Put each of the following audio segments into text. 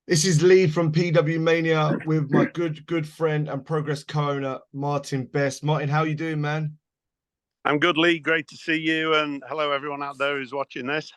This is Lee from PW Mania with my good friend and Progress co-owner Martyn Best. Martyn, how you doing, man? I'm good, Lee. Great to see you. And hello, everyone out there who's watching this.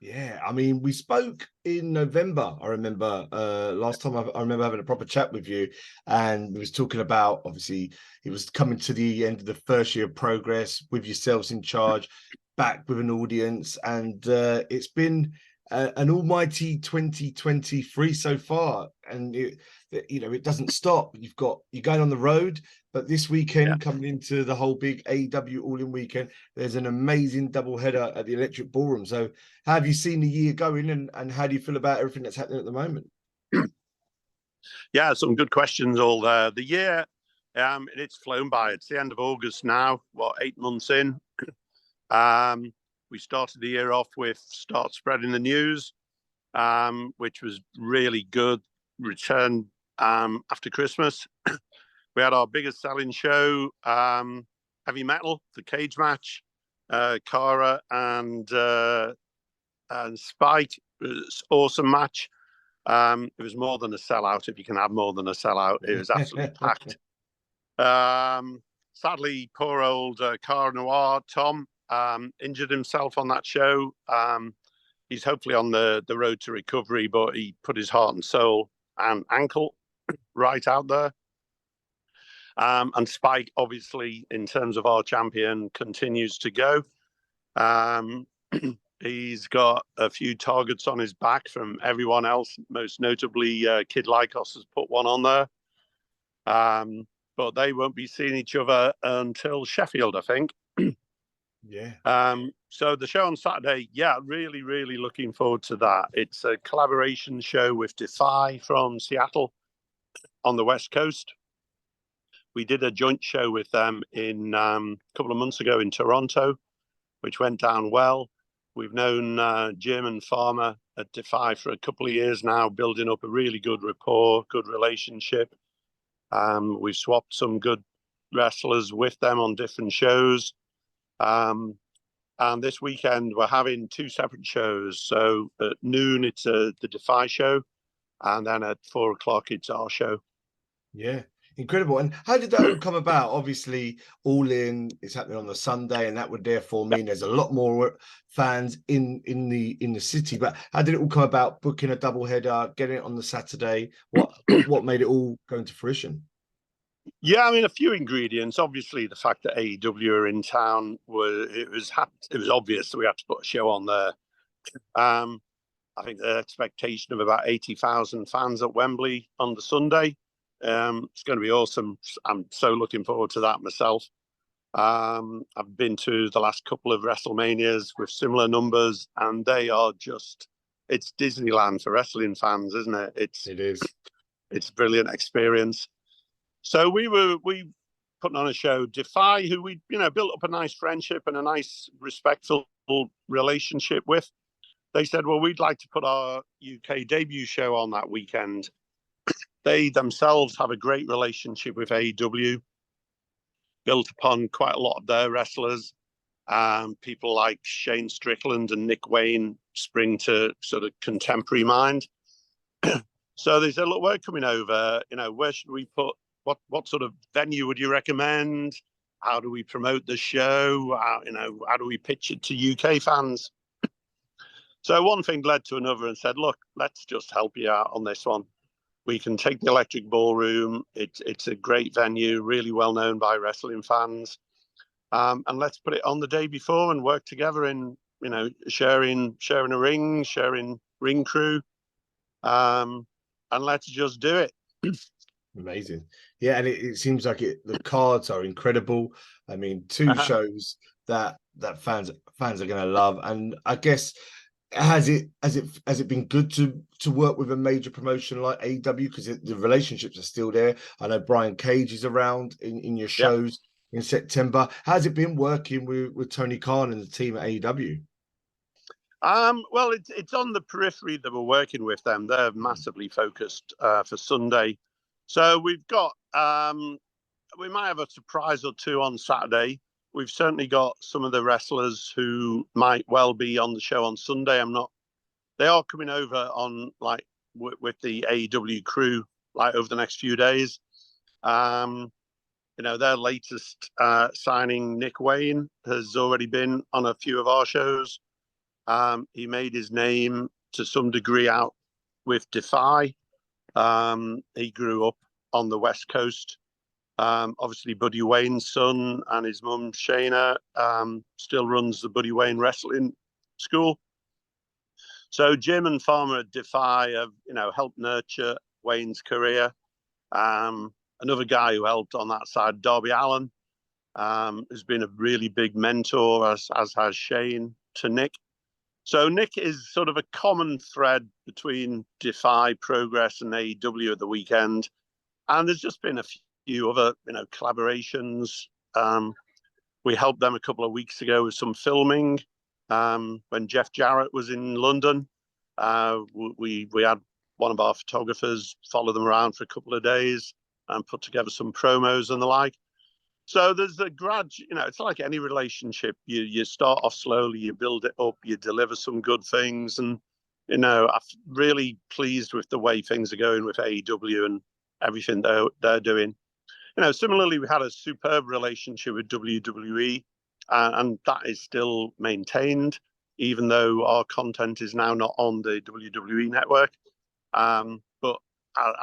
Yeah, I mean, we spoke in November. I remember last time I remember having a proper chat with you, and we was talking about obviously it was coming to the end of the first year of Progress with yourselves in charge, back with an audience, and it's been an almighty 2023 so far, and it doesn't stop. You're going on the road, but this Yeah. weekend coming into the whole big AEW All-In weekend, there's an amazing double header at the Electric Ballroom. So how have you seen the year going, and how do you feel about everything that's happening at the moment? Yeah, some good questions all there. The year, it's flown by. It's the end of August now, 8 months in. Um, we started the year off with Start Spreading the News, which was really good. Return after Christmas. We had our biggest selling show, Heavy Metal, the cage match, Cara and Spike. It was an awesome match. It was more than a sellout, if you can have more than a sellout. It was absolutely packed. Sadly, poor old Car Noir, Tom, injured himself on that show. He's hopefully on the road to recovery, but he put his heart and soul and ankle right out there. And Spike, obviously, in terms of our champion, continues to go. Um, He's got a few targets on his back from everyone else. Most notably, Kid Lycos has put one on there. But they won't be seeing each other until Sheffield, I think. Yeah. So the show on Saturday, yeah, really, really looking forward to that. It's a collaboration show with Defy from Seattle on the West Coast. We did a joint show with them in a couple of months ago in Toronto, which went down well. We've known Jim and Farmer at Defy for a couple of years now, building up a really good rapport, good relationship. We've swapped some good wrestlers with them on different shows. And this weekend, we're having two separate shows. So at noon, it's the Defy show. And then at 4 o'clock, it's our show. Yeah, incredible. And how did that all come about? Obviously, All In is happening on the Sunday, and that would therefore mean there's a lot more fans in the city. But how did it all come about? Booking a double header, getting it on the Saturday. What made it all go into fruition? Yeah, I mean, a few ingredients. Obviously, the fact that AEW are in town was obvious that we had to put a show on there. Um, I think the expectation of about 80,000 fans at Wembley on the Sunday. It's going to be awesome. I'm so looking forward to that myself. I've been to the last couple of WrestleManias with similar numbers, and they are it's Disneyland for wrestling fans, isn't it? It is. It's a brilliant experience. So we putting on a show. Defy, who we built up a nice friendship and a nice respectful relationship with. They said, well, we'd like to put our UK debut show on that weekend. They themselves have a great relationship with AEW, built upon quite a lot of their wrestlers. People like Shane Strickland and Nick Wayne spring to sort of contemporary mind. So they said, look, we're coming over. Where should we put? What sort of venue would you recommend? How do we promote the show? How do we pitch it to UK fans? So one thing led to another and said, look, let's just help you out on this one. We can take the Electric Ballroom. It's a great venue, really well known by wrestling fans. And let's put it on the day before and work together in, sharing a ring, sharing ring crew. And let's just do it. Amazing. Yeah, and it seems like the cards are incredible. I mean, two shows that fans are going to love. And I guess has it been good to work with a major promotion like AEW, because the relationships are still there? I know Brian Cage is around in your Yeah. shows in September. How's it been working with Tony Khan and the team at AEW? Well, it's on the periphery that we're working with them. They're massively focused for Sunday. So we've got we might have a surprise or two on Saturday. We've certainly got some of the wrestlers who might well be on the show on Sunday. They are coming over on like with the AEW crew like over the next few days. Their latest signing, Nick Wayne, has already been on a few of our shows. He made his name to some degree out with Defy. He grew up on the West Coast. Obviously, Buddy Wayne's son and his mum, Shayna, still runs the Buddy Wayne Wrestling School. So Jim and Farmer at Defy have, helped nurture Wayne's career. Another guy who helped on that side, Darby Allen, has been a really big mentor, as has Shane, to Nick. So Nick is sort of a common thread between Defy, Progress, and AEW at the weekend. And there's just been a few other, collaborations. We helped them a couple of weeks ago with some filming. When Jeff Jarrett was in London, we had one of our photographers follow them around for a couple of days and put together some promos and the like. So there's a it's like any relationship. You start off slowly, you build it up, you deliver some good things. And, I'm really pleased with the way things are going with AEW and everything they're doing. Similarly, we had a superb relationship with WWE, and that is still maintained, even though our content is now not on the WWE network. But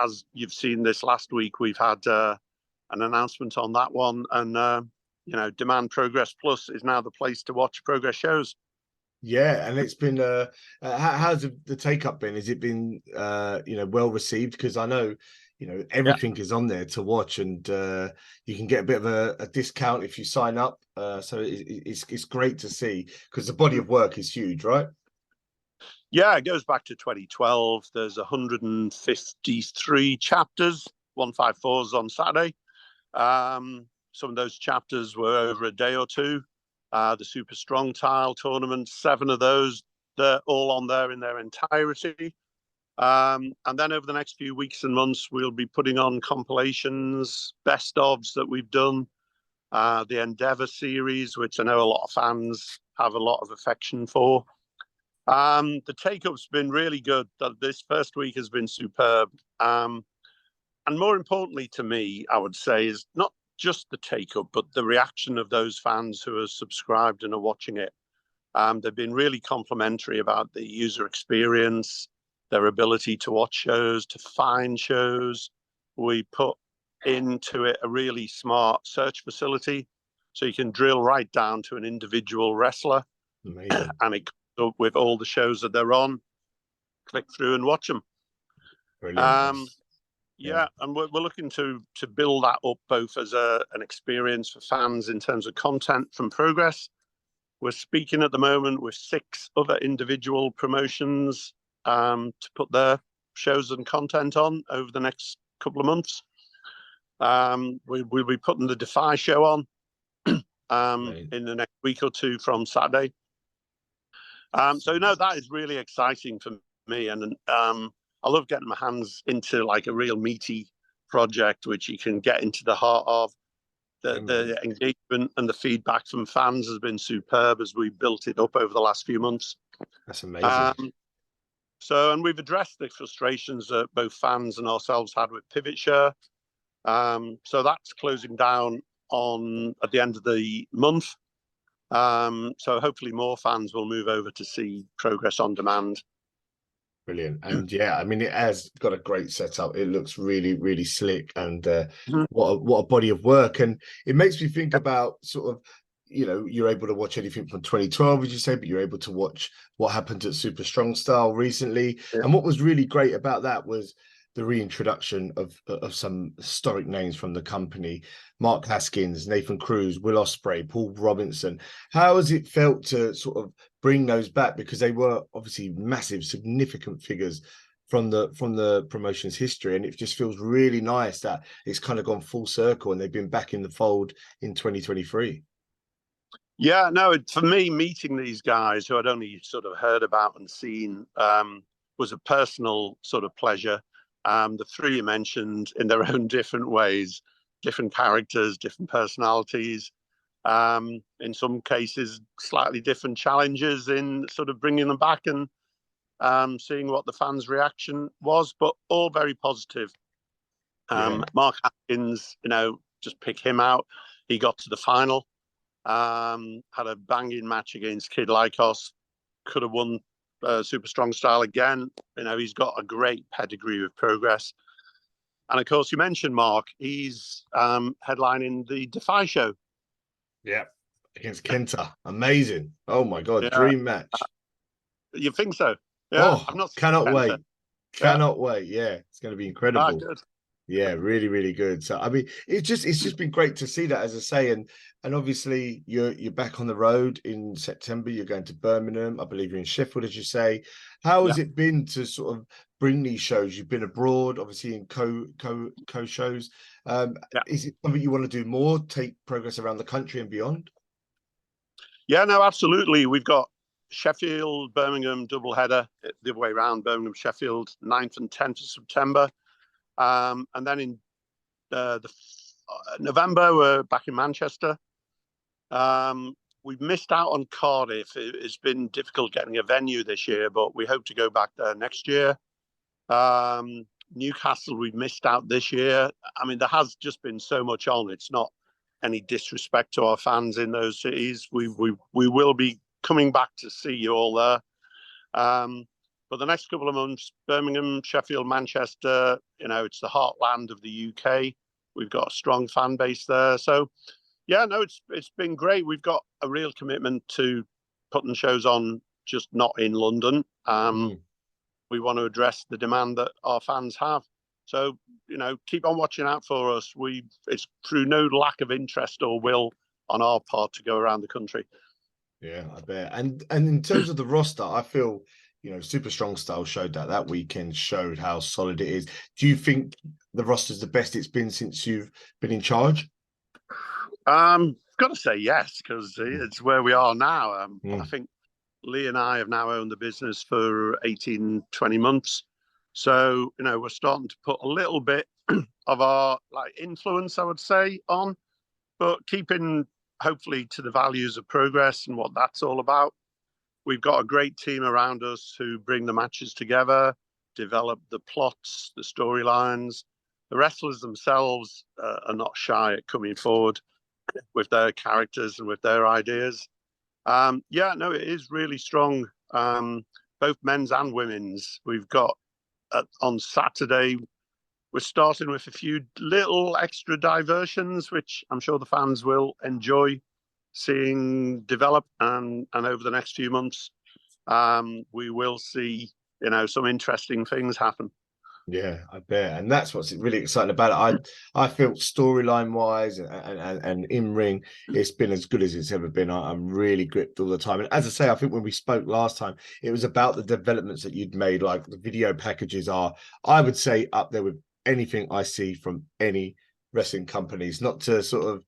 as you've seen this last week, we've had an announcement on that one, and Demand Progress Plus is now the place to watch Progress shows. Yeah, and it's been how's the take up been? Has it been well received? Because I know everything is on there to watch, and you can get a bit of a discount if you sign up. So it's great to see, because the body of work is huge, right? Yeah, it goes back to 2012. There's 153 chapters, 154s on Saturday. Some of those chapters were over a day or two. The Super Strong Tile Tournament, 7 of those, they're all on there in their entirety. And then over the next few weeks and months, we'll be putting on compilations, best ofs that we've done, the Endeavour series, which I know a lot of fans have a lot of affection for. The take-up's been really good. This first week has been superb. And more importantly to me, I would say, is not just the take-up, but the reaction of those fans who are subscribed and are watching it. They've been really complimentary about the user experience, their ability to watch shows, to find shows. We put into it a really smart search facility, so you can drill right down to an individual wrestler. Amazing. And it comes up with all the shows that they're on. Click through and watch them. Brilliant. Yeah, and we're looking to build that up both as an experience for fans in terms of content from Progress. We're speaking at the moment with 6 other individual promotions to put their shows and content on over the next couple of months. We'll be putting the Defy show on in the next week or two from Saturday. So that is really exciting for me, and I love getting my hands into like a real meaty project, which you can get into the heart of. The engagement and the feedback from fans has been superb as we built it up over the last few months. That's amazing. And we've addressed the frustrations that both fans and ourselves had with Pivot Share. So that's closing down at the end of the month. So hopefully more fans will move over to see Progress on Demand. Brilliant. And yeah, I mean, it has got a great setup. It looks really, really slick, and what a body of work. And it makes me think about sort of, you're able to watch anything from 2012, as you say, but you're able to watch what happened at Super Strong Style recently. Yeah. And what was really great about that was the reintroduction of some historic names from the company: Mark Haskins, Nathan Cruz, Will Ospreay, Paul Robinson. How has it felt to sort of bring those back, because they were obviously massive, significant figures from the promotion's history, and it just feels really nice that it's kind of gone full circle and they've been back in the fold in 2023. Yeah, no, for me, meeting these guys who I'd only sort of heard about and seen was a personal sort of pleasure. The 3 you mentioned, in their own different ways, different characters, different personalities, in some cases, slightly different challenges in sort of bringing them back. And seeing what the fans' reaction was, but all very positive. Yeah. Mark Atkins, just pick him out. He got to the final, had a banging match against Kid Lycos, could have won Super Strong Style again. He's got a great pedigree with Progress. And of course, you mentioned Mark. He's headlining the Defy show. Yeah. Against Kenta. Amazing. Oh my God. Yeah. Dream match. You think so? Yeah. Oh, I've not seen cannot Kenta. wait. Cannot wait. Yeah. It's going to be incredible. Good. Yeah, really, really good. So I mean, it's just been great to see that, as I say, and obviously you're back on the road in September. You're going to Birmingham. I believe you're in Sheffield, as you say. How has it been to sort of bring these shows? You've been abroad, obviously in co shows. Is it something you want to do more? Take Progress around the country and beyond? Yeah, no, absolutely. We've got Sheffield, Birmingham doubleheader, the other way around, Birmingham, Sheffield, 9th and 10th of September. And then in November, we're back in Manchester. We've missed out on Cardiff. It's been difficult getting a venue this year, but we hope to go back there next year. Newcastle, we've missed out this year. I mean, there has just been so much on. It's not any disrespect to our fans in those cities. We will be coming back to see you all there. But the next couple of months, Birmingham, Sheffield, Manchester, it's the heartland of the UK. We've got a strong fan base there. So, yeah, no, it's been great. We've got a real commitment to putting shows on, just not in London. We want to address the demand that our fans have. So, keep on watching out for us. It's through no lack of interest or will on our part to go around the country. Yeah, I bet. And in terms of the roster, I feel, Super Strong Style showed that weekend showed how solid it is. Do you think the roster's the best it's been since you've been in charge? I've got to say yes, because it's where we are now. I think Lee and I have now owned the business for 18, 20 months. So, we're starting to put a little bit of our influence, I would say, on, but keeping hopefully to the values of Progress and what that's all about. We've got a great team around us who bring the matches together, develop the plots, the storylines. The wrestlers themselves are not shy at coming forward with their characters and with their ideas. It is really strong, both men's and women's. We've got on Saturday, we're starting with a few little extra diversions, which I'm sure the fans will enjoy seeing develop. And over the next few months, we will see, some interesting things happen. Yeah, I bet. And that's what's really exciting about it. I feel storyline wise and in ring, it's been as good as it's ever been. I'm really gripped all the time. And as I say, I think when we spoke last time, it was about the developments that you'd made. Like the video packages are, I would say, up there with anything I see from any wrestling companies. Not to sort of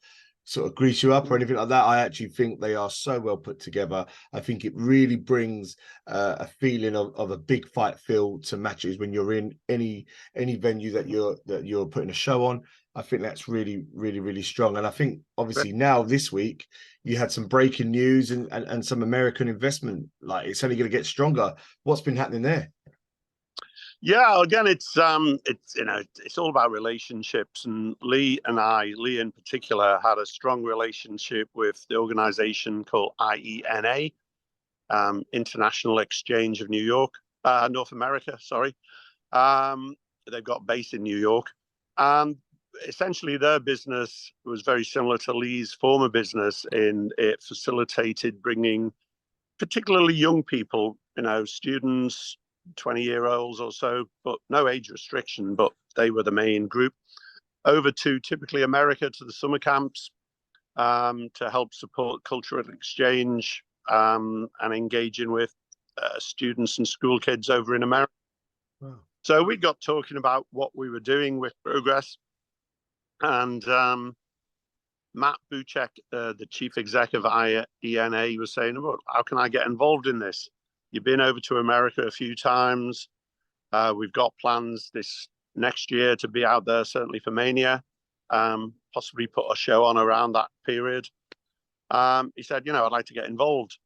grease you up or anything like that. I actually think they are so well put together. I think it really brings a feeling of a big fight feel to matches when you're in any venue that you're putting a show on. I think that's really, really, really strong. And I think obviously now this week you had some breaking news and some American investment. Like it's only going to get stronger. What's been happening there? Yeah, again, it's all about relationships, and Lee in particular, had a strong relationship with the organization called IENA, International Exchange of North America. Sorry, they've got base in New York, and essentially their business was very similar to Lee's former business in it facilitated bringing particularly young people, students, 20-year-olds or so, but no age restriction, but they were the main group, over to typically America to the summer camps to help support cultural exchange and engaging with students and school kids over in America. Wow. So we got talking about what we were doing with Progress, and Matt Buchek, the chief exec of IENA, was saying, well, how can I get involved in this? You've been over to America a few times. We've got plans this next year to be out there, certainly for Mania, possibly put a show on around that period. He said, I'd like to get involved.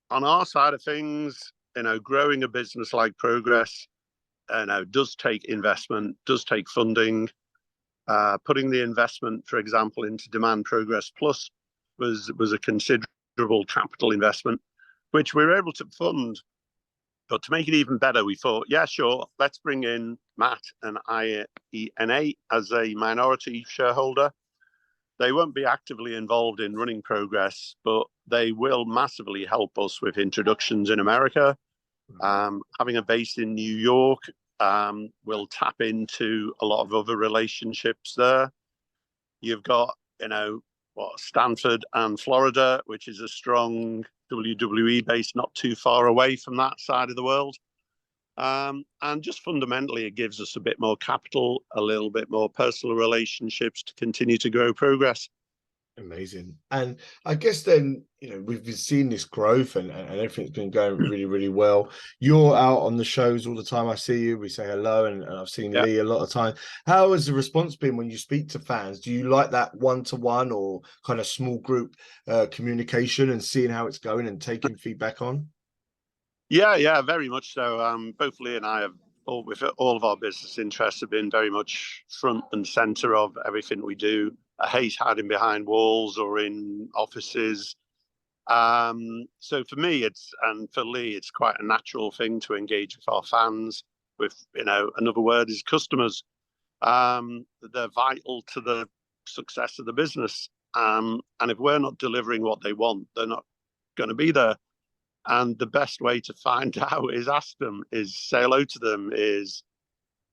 On our side of things, growing a business like Progress, does take investment, does take funding. Putting the investment, for example, into Demand Progress Plus was a considerable capital investment, which we were able to fund. But to make it even better, we thought, yeah, sure, let's bring in Matt and IENA as a minority shareholder. They won't be actively involved in running Progress, but they will massively help us with introductions in America. Having a base in New York, will tap into a lot of other relationships there. You've got, Stanford and Florida, which is a strong WWE base not too far away from that side of the world. And just fundamentally, it gives us a bit more capital, a little bit more personal relationships to continue to grow Progress. Amazing. And I guess then, we've been seeing this growth and everything's been going really, really well. You're out on the shows all the time. I see you, we say hello, and I've seen Lee a lot of time. How has the response been when you speak to fans? Do you like that one-to-one or kind of small group communication and seeing how it's going and taking feedback on? Yeah, very much so. Both Lee and I have, with all of our business interests, have been very much front and center of everything we do. I hate hiding behind walls or in offices. So for me, and for Lee, it's quite a natural thing to engage with our fans. With another word is customers. They're vital to the success of the business. And if we're not delivering what they want, they're not going to be there. And the best way to find out is ask them, is say hello to them, is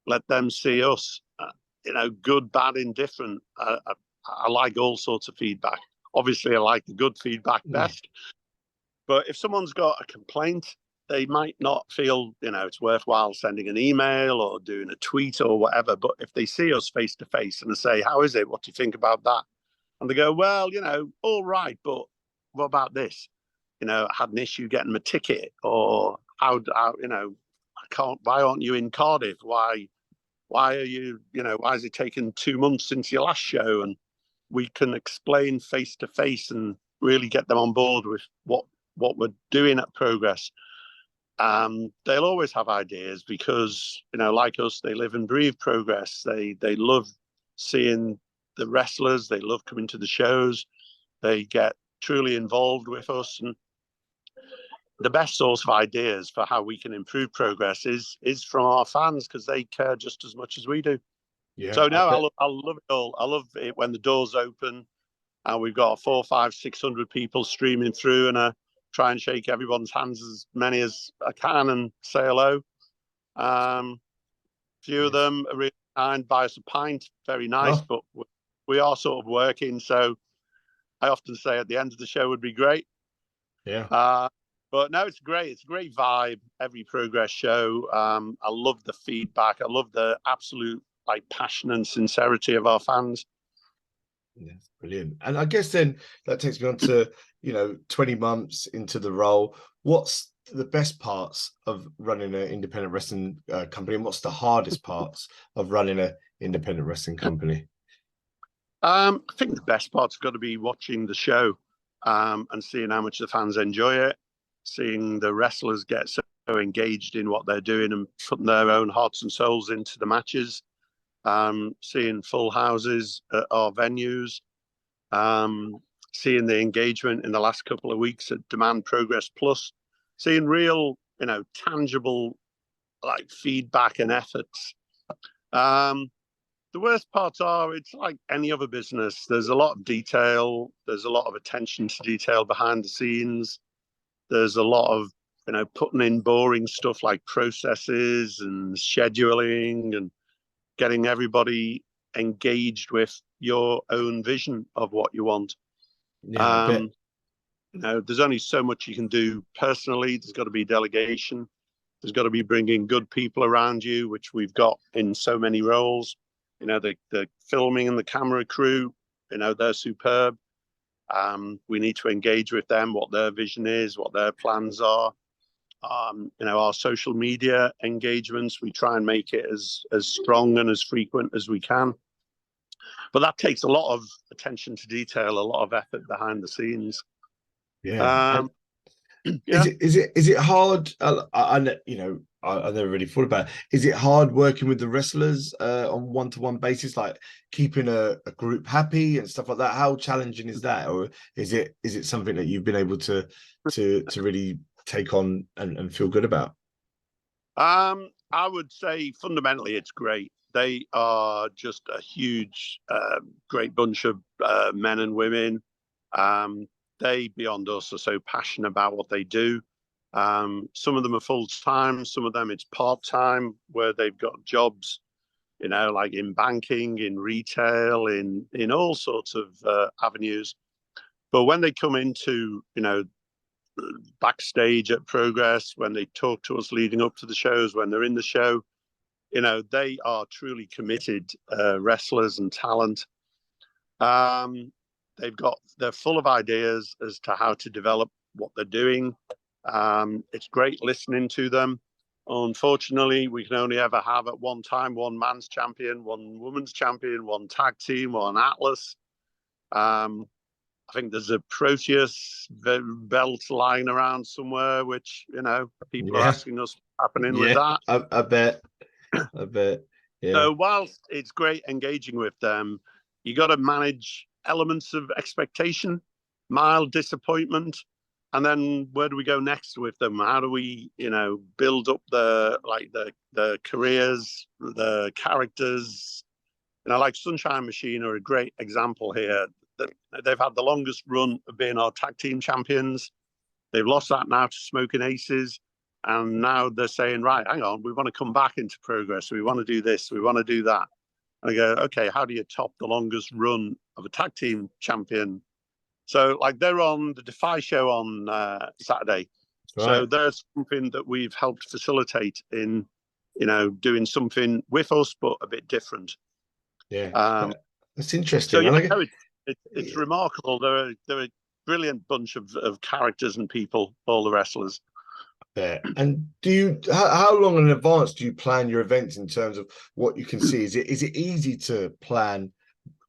let them see us. Good, bad, indifferent. I like all sorts of feedback. Obviously, I like the good feedback best. But if someone's got a complaint, they might not feel, it's worthwhile sending an email or doing a tweet or whatever. But if they see us face to face and they say, how is it? What do you think about that? And they go, well, all right, but what about this? I had an issue getting my ticket, or how why aren't you in Cardiff? Why are you, why is it taken 2 months since your last show? And we can explain face to face and really get them on board with what we're doing at Progress. They'll always have ideas because, like us, they live and breathe Progress. They love seeing the wrestlers. They love coming to the shows. They get truly involved with us. And the best source of ideas for how we can improve Progress is from our fans, because they care just as much as we do. Yeah. So no, I love it all. I love it when the doors open and we've got 400, 500, 600 people streaming through, and I try and shake everyone's hands, as many as I can, and say hello. Few of them are really kind, buy us a pint, very nice, but we are sort of working. So I often say at the end of the show would be great. Yeah. But no, it's great. It's a great vibe, every Progress show. I love the feedback. I love the absolute passion and sincerity of our fans. Yeah, brilliant. And I guess then that takes me on to, 20 months into the role. What's the best parts of running an independent wrestling company, and what's the hardest parts of running an independent wrestling company? I think the best part's got to be watching the show and seeing how much the fans enjoy it, seeing the wrestlers get so engaged in what they're doing and putting their own hearts and souls into the matches, seeing full houses at our venues, seeing the engagement in the last couple of weeks at Demand Progress Plus, seeing real, tangible feedback and efforts. The worst parts are, it's like any other business. There's a lot of detail. There's a lot of attention to detail behind the scenes. There's a lot of, putting in boring stuff like processes and scheduling and getting everybody engaged with your own vision of what you want. Yeah, there's only so much you can do personally. There's got to be delegation. There's got to be bringing good people around you, which we've got in so many roles. The filming and the camera crew, they're superb. We need to engage with them, what their vision is, what their plans are. Our social media engagements, we try and make it as strong and as frequent as we can. But that takes a lot of attention to detail, a lot of effort behind the scenes. Yeah. Is Yeah. it hard? I never really thought about it. Is it hard working with the wrestlers on one-to-one basis, like keeping a group happy and stuff like that? How challenging is that, or is it something that you've been able to really take on and feel good about? I would say fundamentally it's great. They are just a huge, great bunch of men and women. Um, they, beyond us, are so passionate about what they do. Some of them are full time, some of them it's part time, where they've got jobs, like in banking, in retail, in all sorts of avenues. But when they come into, backstage at Progress, when they talk to us leading up to the shows, when they're in the show, they are truly committed wrestlers and talent. Um, they're full of ideas as to how to develop what they're doing. It's great listening to them. Unfortunately, we can only ever have at one time one man's champion, one woman's champion, one tag team, one Atlas. Um, I think there's a Proteus belt lying around somewhere, which people are Yeah, asking us what's happening with yeah, that. I bet, I bet, yeah, So whilst it's great engaging with them, you got to manage elements of expectation, mild disappointment, and then where do we go next with them? How do we, build up the careers, the characters? Like Sunshine Machine are a great example here. They've had the longest run of being our tag team champions. They've lost that now to Smoking Aces. And now they're saying, right, hang on, we want to come back into Progress. We want to do this. We want to do that. And I go, okay, how do you top the longest run of a tag team champion? So, like, they're on the Defy show on Saturday. So right, there's something that we've helped facilitate in, doing something with us, but a bit different. yeah. Um, That's so interesting. yeah, And no, it's remarkable. They're a brilliant bunch of characters and people, all the wrestlers. there. And how long in advance do you plan your events in terms of what you can see? Is it easy to plan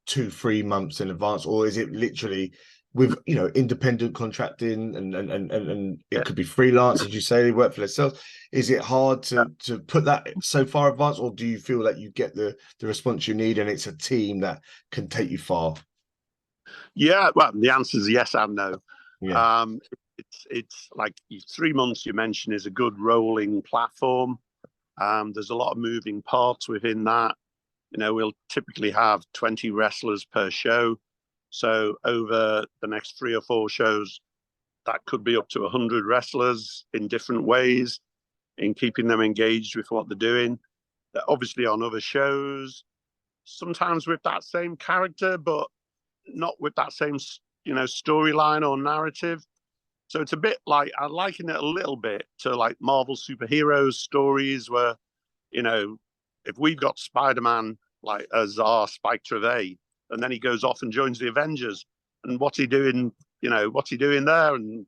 2-3 months in advance, or is it literally with independent contracting and it Yeah. could be freelance, as you say, they work for themselves? Is it hard to put that so far advance, or do you feel that you get the response you need and it's a team that can take you far? Yeah, well, the answer is yes and no. Yeah. Um, it's like 3 months you mentioned is a good rolling platform. There's a lot of moving parts within that. We'll typically have 20 wrestlers per show. So over the next 3 or 4 shows, that could be up to 100 wrestlers in different ways in keeping them engaged with what they're doing. They're obviously on other shows, sometimes with that same character, but not with that same, storyline or narrative. So it's a bit like I liken it a little bit to like Marvel superheroes stories where, you know, if we've got Spider-Man like as our Spike Trevay, and then he goes off and joins the Avengers, and what's he doing? What's he doing there? And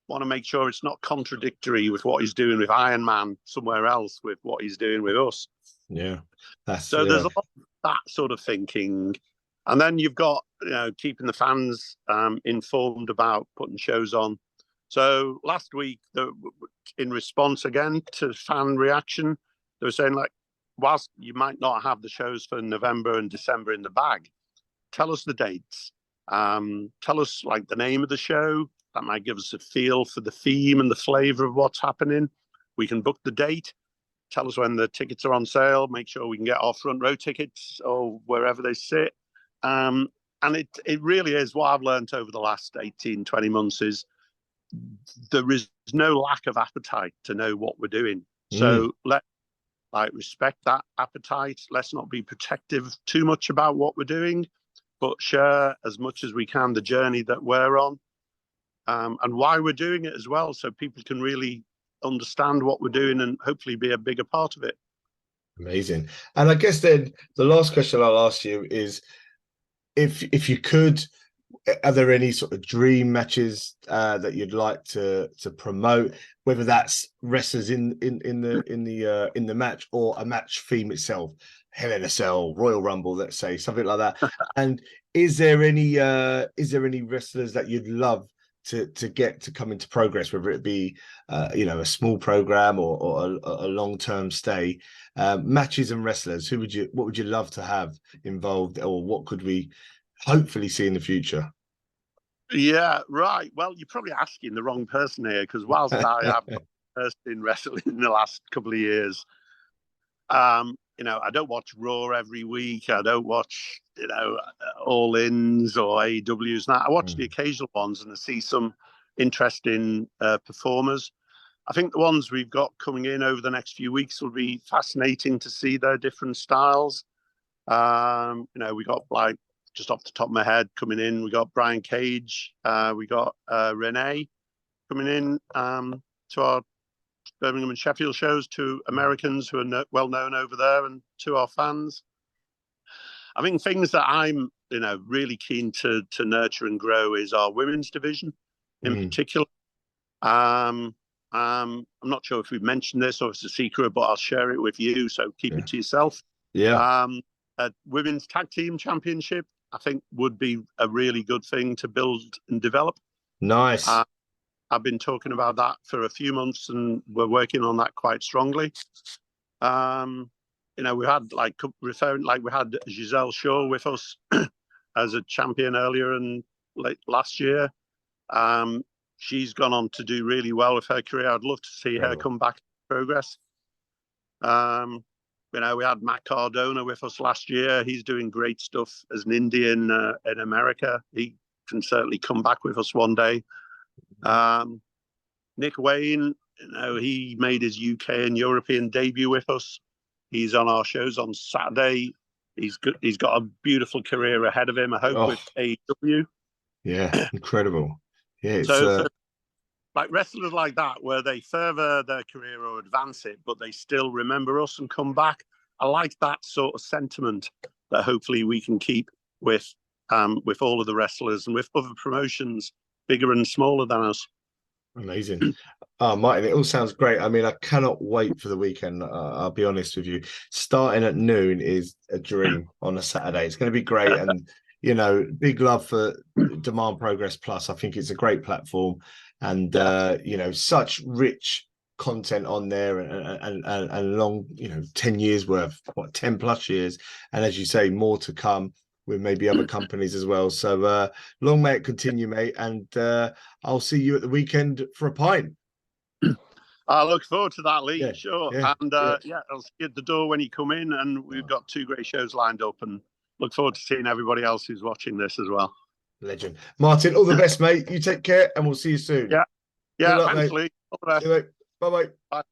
want to make sure it's not contradictory with what he's doing with Iron Man somewhere else with what he's doing with us. Yeah, that's So there's a lot of that sort of thinking. And then you've got, keeping the fans informed about putting shows on. So last week, in response again to fan reaction, they were saying, like, whilst you might not have the shows for November and December in the bag, tell us the dates. Tell us, like, the name of the show. That might give us a feel for the theme and the flavor of what's happening. We can book the date. Tell us when the tickets are on sale. Make sure we can get our front row tickets or wherever they sit. And it really is what I've learned over the last 18, 20 months is there is no lack of appetite to know what we're doing. mm, So let respect that appetite. Let's not be protective too much about what we're doing, but share as much as we can the journey that we're on, and why we're doing it as well, so people can really understand what we're doing and hopefully be a bigger part of it. amazing. And I guess then the last question I'll ask you is, if you could, are there any sort of dream matches that you'd like to promote, whether that's wrestlers in the match or a match theme itself, Hell in a Cell, Royal Rumble, let's say, something like that? And is there any wrestlers that you'd love to get to come into progress, whether it be a small program or a long-term stay, matches and wrestlers, what would you love to have involved, or what could we hopefully see in the future? Yeah, right. Well, you're probably asking the wrong person here, because whilst I have versed in wrestling in the last couple of years, I don't watch Raw every week. I don't watch, All Ins or AEWs. Now, I watch the occasional ones and I see some interesting performers. I think the ones we've got coming in over the next few weeks will be fascinating to see their different styles. We got, like, just off the top of my head coming in, we got Brian Cage, we got Renee coming in to our Birmingham and Sheffield shows, to Americans who are well known over there, and to our fans. I think things that I'm, really keen to nurture and grow is our women's division in particular. I'm not sure if we've mentioned this or it's a secret, but I'll share it with you, so keep it to yourself. Yeah. A women's tag team championship, I think, would be a really good thing to build and develop. Nice. I've been talking about that for a few months, and we're working on that quite strongly. We had we had Giselle Shaw with us as a champion earlier and last year. She's gone on to do really well with her career. I'd love to see her come back in progress. We had Matt Cardona with us last year. He's doing great stuff as an Indian in America. He can certainly come back with us one day. Nick Wayne, he made his UK and European debut with us. He's on our shows on Saturday. He's got a beautiful career ahead of him, I hope, with AEW. Yeah, incredible. Yeah, so like wrestlers like that, where they further their career or advance it, but they still remember us and come back. I like that sort of sentiment that hopefully we can keep with all of the wrestlers and with other promotions, bigger and smaller than us. Amazing. Martyn, it all sounds great. I mean, I cannot wait for the weekend. I'll be honest with you. Starting at noon is a dream on a Saturday. It's going to be great. And, big love for Demand Progress Plus. I think it's a great platform, and, such rich content on there, and long, 10 years worth, 10 plus years. And as you say, more to come with maybe other companies as well. So long may it continue, mate. And I'll see you at the weekend for a pint. I look forward to that, Lee. Yeah, sure. yeah, and I'll see you at the door when you come in. And we've got 2 great shows lined up, and look forward to seeing everybody else who's watching this as well. Legend. Martyn, all the best, mate. You take care, and we'll see you soon. Yeah. Good luck, Thanks, mate. Lee. All the best. Bye-bye. Bye.